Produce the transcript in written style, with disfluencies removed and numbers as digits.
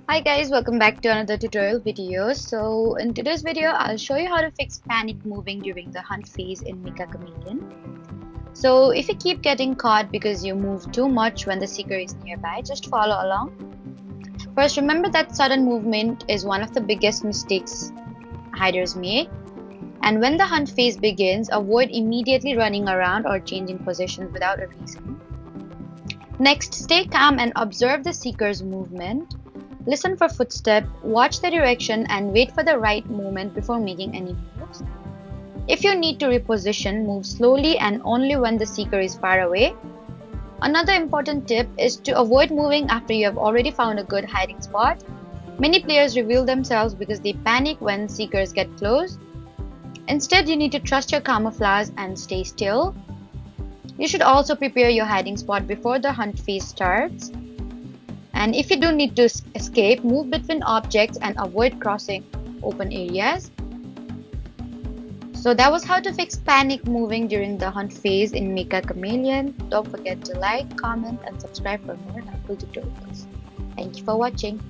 Hi guys, welcome back to another tutorial video. So in today's video, I'll show you how to fix panic moving during the hunt phase in Meccha Chameleon. So if you keep getting caught because you move too much when the seeker is nearby, just follow along. First, remember that sudden movement is one of the biggest mistakes hiders make. And when the hunt phase begins, avoid immediately running around or changing positions without a reason. Next, stay calm and observe the seeker's movement. Listen for footsteps, watch the direction, and wait for the right moment before making any moves. If you need to reposition, move slowly and only when the seeker is far away. Another important tip is to avoid moving after you have already found a good hiding spot. Many players reveal themselves because they panic when seekers get close. Instead, you need to trust your camouflage and stay still. You should also prepare your hiding spot before the hunt phase starts. And if you do need to escape, move between objects and avoid crossing open areas. So that was how to fix panic moving during the hunt phase in Meccha Chameleon. Don't forget to like, comment, and subscribe for more helpful tutorials. Thank you for watching.